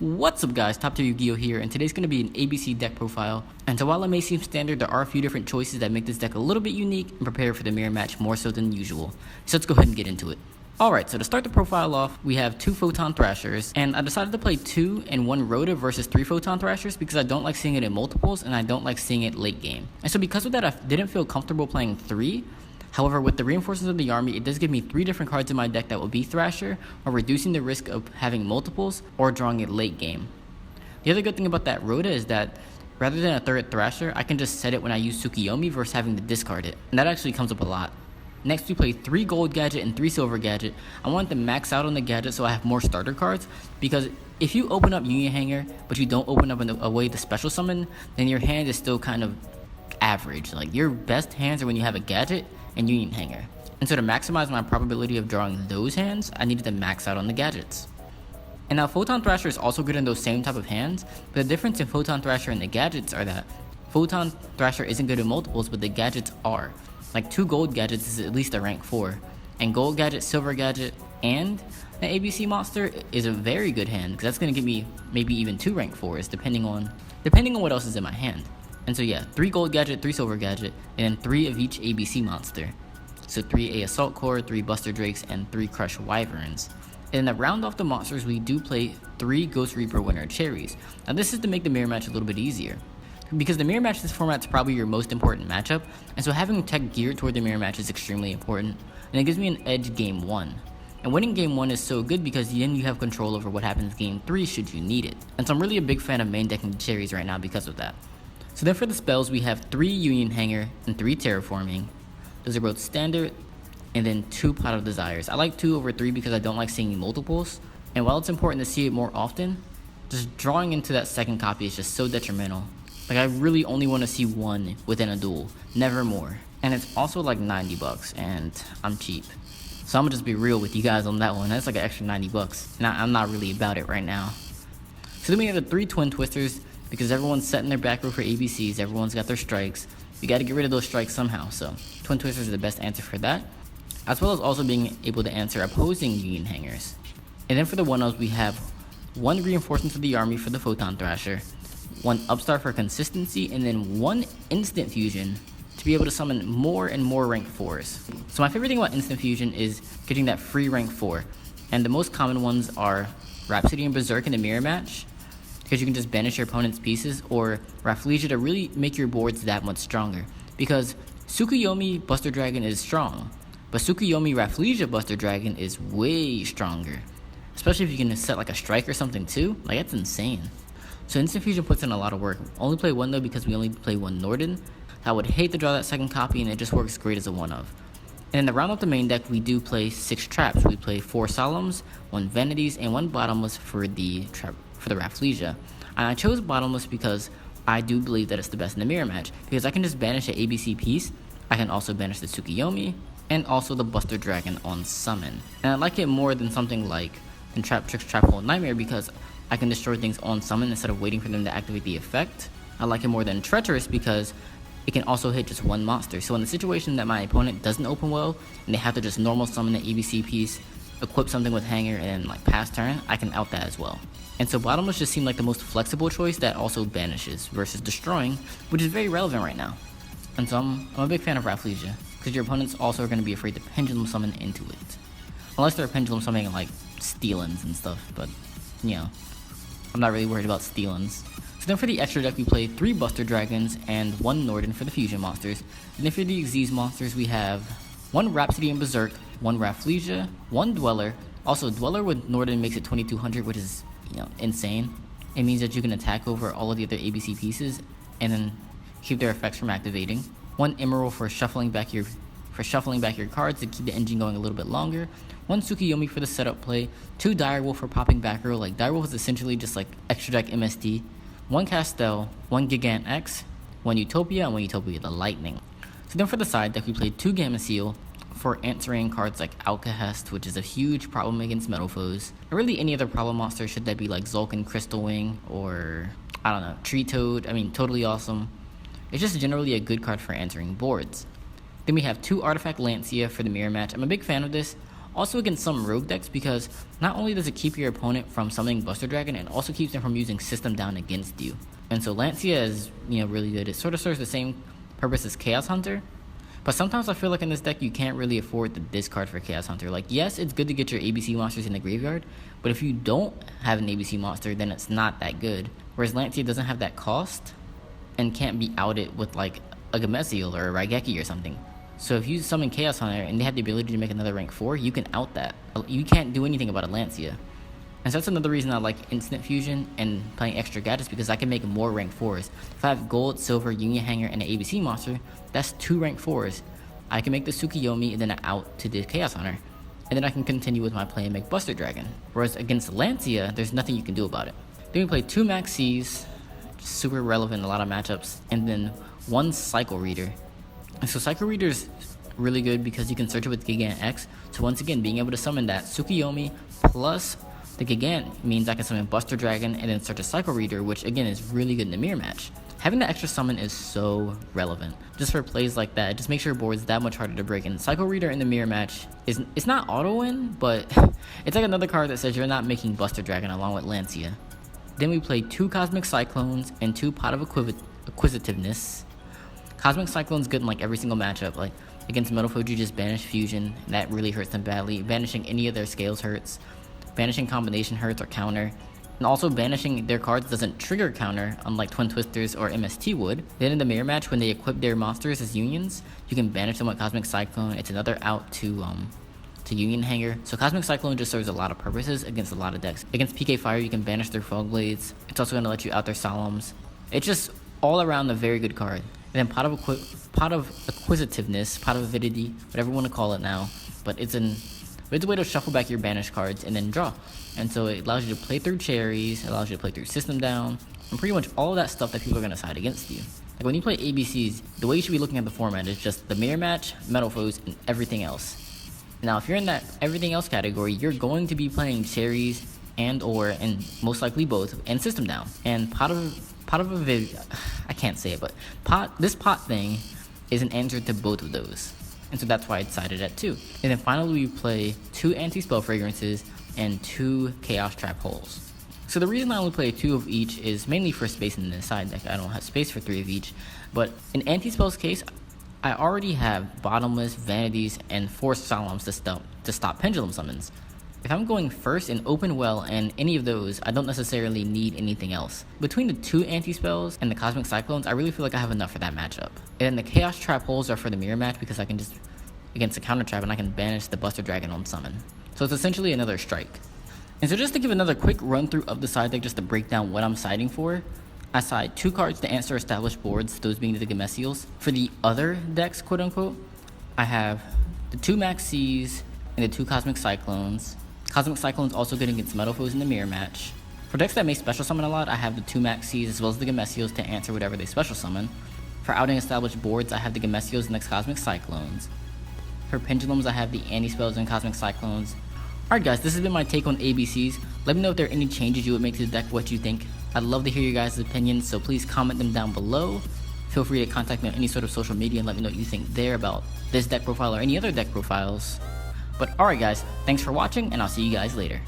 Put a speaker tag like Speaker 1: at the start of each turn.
Speaker 1: What's up guys, TopTierYugioh here, and today's going to be an ABC deck profile. And so while it may seem standard, there are a few different choices that make this deck a little bit unique and prepare for the mirror match more so than usual. So let's go ahead and get into it. Alright, so to start the profile off, we have 2 Photon Thrashers, and I decided to play 2 and 1 Rhoda versus 3 Photon Thrashers because I don't like seeing it in multiples and I don't like seeing it late game. And so because of that, I didn't feel comfortable playing 3. However, with the reinforcements of the army, it does give me 3 different cards in my deck that will be Thrasher, or reducing the risk of having multiples or drawing it late game. The other good thing about that Rhoda is that rather than a third Thrasher, I can just set it when I use Tsukiyomi versus having to discard it, and that actually comes up a lot. Next, we play 3 gold gadget and 3 silver gadget. I wanted to max out on the gadget so I have more starter cards, because if you open up Union Hanger, but you don't open up a way to special summon, then your hand is still kind of average. Like, your best hands are when you have a gadget and Union Hanger. And so to maximize my probability of drawing those hands, I needed to max out on the gadgets. And now Photon Thrasher is also good in those same type of hands, but the difference in Photon Thrasher and the gadgets are that Photon Thrasher isn't good in multiples, but the gadgets are. Like 2 gold gadgets is at least a rank 4, and gold gadget, silver gadget, and the ABC monster is a very good hand, because that's going to give me maybe even 2 rank 4s depending on what else is in my hand. And so yeah, 3 gold gadget, 3 silver gadget, and then 3 of each ABC monster. So 3 A Assault Core, 3 Buster Drakes, and 3 Crush Wyverns. And to round off the monsters, we do play 3 Ghost Reaper Winter Cherries. Now this is to make the mirror match a little bit easier, because the mirror match in this format is probably your most important matchup, and so having tech geared toward the mirror match is extremely important, and it gives me an edge game 1. And winning game 1 is so good because then you have control over what happens game 3 should you need it. And so I'm really a big fan of main decking cherries right now because of that. So then for the spells, we have 3 Union Hanger and 3 Terraforming. Those are both standard, and then 2 Pot of Desires. I like 2 over 3 because I don't like seeing multiples, and while it's important to see it more often, just drawing into that second copy is just so detrimental. Like, I really only want to see 1 within a duel, never more. And it's also like $90, and I'm cheap. So I'm gonna just be real with you guys on that one. That's like an extra $90, and I'm not really about it right now. So then we have the 3 Twin Twisters, because everyone's setting their back row for ABCs, everyone's got their strikes. We gotta get rid of those strikes somehow, so Twin Twisters are the best answer for that, as well as also being able to answer opposing Union Hangers. And then for the 1-ofs, we have 1 Reinforcement for the army for the Photon Thrasher, 1 Upstart for consistency, and then 1 Instant Fusion to be able to summon more and more rank 4s. So my favorite thing about Instant Fusion is getting that free rank 4, and the most common ones are Rhapsody and Berserk in the mirror match, because you can just banish your opponent's pieces, or Rafflesia to really make your boards that much stronger. Because Tsukiyomi Buster Dragon is strong, but Tsukiyomi Rafflesia Buster Dragon is way stronger. Especially if you can set like a strike or something too, like that's insane. So Instant Fusion puts in a lot of work. Only play 1 though because we only play 1 Norden. I would hate to draw that second copy, and it just works great as a 1-of. And in the round of the main deck, we do play 6 traps. We play 4 Solemns, 1 Vanities, and 1 Bottomless for the Rafflesia. And I chose Bottomless because I do believe that it's the best in the mirror match, because I can just banish an ABC piece, I can also banish the Tsukiyomi, and also the Buster Dragon on summon. And I like it more than something like Entrap, Tricks, Trap Hole, Nightmare, because I can destroy things on summon instead of waiting for them to activate the effect. I like it more than Treacherous because it can also hit just 1 monster. So in the situation that my opponent doesn't open well, and they have to just normal summon an ABC piece, equip something with Hanger, and like pass turn, I can out that as well. And so Bottomless just seemed like the most flexible choice that also banishes versus destroying, which is very relevant right now. And so I'm a big fan of Rafflesia, because your opponents also are going to be afraid to pendulum summon into it. Unless they're pendulum summoning like Stealins and stuff, but you know, I'm not really worried about Stealins. So then for the extra deck, we play 3 Buster Dragons and 1 Norden for the fusion monsters. And then for the Xyz monsters, we have 1 Rhapsody and Berserk, 1 Rafflesia, 1 Dweller. Also, Dweller with Norden makes it 2200, which is, you know, insane. It means that you can attack over all of the other ABC pieces and then keep their effects from activating. 1 Emerald for shuffling back your cards to keep the engine going a little bit longer. 1 Tsukiyomi for the setup play. 2 Direwolf for popping back row. Like, Direwolf is essentially just like extra deck MST. 1 Castel, 1 Gigant X, 1 Utopia, and 1 Utopia the Lightning. So then for the side deck, we played 2 Gamma Seal for answering cards like Alcahest, which is a huge problem against metal foes. Or really any other problem monster, should that be like Zulkin Crystal Wing, or I don't know, Tree Toad. I mean, totally awesome. It's just generally a good card for answering boards. Then we have 2 Artifact Lancia for the mirror match. I'm a big fan of this, Also against some rogue decks, because not only does it keep your opponent from summoning Buster Dragon, it also keeps them from using System Down against you. And so Lancia is, really good. It sort of serves the same purpose as Chaos Hunter, but sometimes I feel like in this deck you can't really afford the discard for Chaos Hunter. Like, yes, it's good to get your ABC monsters in the graveyard, but if you don't have an ABC monster, then it's not that good. Whereas Lancia doesn't have that cost and can't be outed with like a Gameciel or a Raigeki or something. So if you summon Chaos Hunter and they have the ability to make another rank 4, you can out that. You can't do anything about a Lancia. And so that's another reason I like Instant Fusion and playing extra gadgets, because I can make more rank 4s. If I have Gold, Silver, Union Hanger, and an ABC monster, that's 2 rank 4s. I can make the Tsukiyomi and then out to the Chaos Hunter. And then I can continue with my play and make Buster Dragon. Whereas against Lancia, there's nothing you can do about it. Then we play 2 Max Cs, super relevant in a lot of matchups, and then 1 Cycle Reader. And so Cycle Reader is really good because you can search it with Gigant X. So once again, being able to summon that Tsukiyomi plus the Gigant means I can summon Buster Dragon and then search a Cycle Reader, which again is really good in the mirror match. Having that extra summon is so relevant. Just for plays like that, it just makes your boards that much harder to break. And Cycle Reader in the mirror match it's not auto win, but it's like another card that says you're not making Buster Dragon along with Lancia. Then we play 2 Cosmic Cyclones and 2 Pot of Acquisitiveness. Cosmic Cyclone's good in like every single matchup. Like against Metal Food, you just banish Fusion, and that really hurts them badly. Banishing any of their scales hurts. Banishing Combination hurts or counter. And also banishing their cards doesn't trigger counter, unlike Twin Twisters or MST would. Then in the mirror match, when they equip their monsters as unions, you can banish them with Cosmic Cyclone. It's another out to Union Hanger. So Cosmic Cyclone just serves a lot of purposes against a lot of decks. Against PK Fire, you can banish their Fog Blades. It's also going to let you out their Solemns. It's just all around a very good card. And then Pot of Acquisitiveness, Pot of Avidity, whatever you want to call it now. But it's a way to shuffle back your banished cards and then draw. And so it allows you to play through Cherries, it allows you to play through System Down, and pretty much all of that stuff that people are going to side against you. Like when you play ABCs, the way you should be looking at the format is just the mirror match, Metal Foes, and everything else. Now if you're in that everything else category, you're going to be playing Cherries and most likely both, and System Down. And Pot of Avidity, I can't say it, but this pot thing is an answer to both of those. And so that's why I decided at 2. And then finally we play 2 Anti-Spell Fragrances and 2 Chaos Trap Holes. So the reason I only play 2 of each is mainly for space in the side deck. I don't have space for 3 of each. But in Anti-Spell's case, I already have Bottomless, Vanities, and 4 Solemns to stop Pendulum Summons. If I'm going first in Open Well and any of those, I don't necessarily need anything else. Between the 2 Anti-Spells and the Cosmic Cyclones, I really feel like I have enough for that matchup. And then the Chaos Trap Holes are for the mirror match, because I can just, against the counter trap, and I can banish the Buster Dragon on summon. So it's essentially another strike. And so just to give another quick run through of the side deck, just to break down what I'm siding for, I side 2 cards to answer established boards, those being the Gameciels. For the other decks, quote unquote, I have the 2 Max Cs and the 2 Cosmic Cyclones. Cosmic Cyclone's also good against Metal Foes in the mirror match. For decks that may special summon a lot, I have the 2 Max Cs as well as the Gameciels to answer whatever they special summon. For outing established boards, I have the Gameciels and the Cosmic Cyclones. For Pendulums, I have the Anti-Spells and Cosmic Cyclones. Alright guys, this has been my take on ABCs. Let me know if there are any changes you would make to the deck, what you think. I'd love to hear your guys' opinions, so please comment them down below. Feel free to contact me on any sort of social media and let me know what you think there about this deck profile or any other deck profiles. But alright guys, thanks for watching, and I'll see you guys later.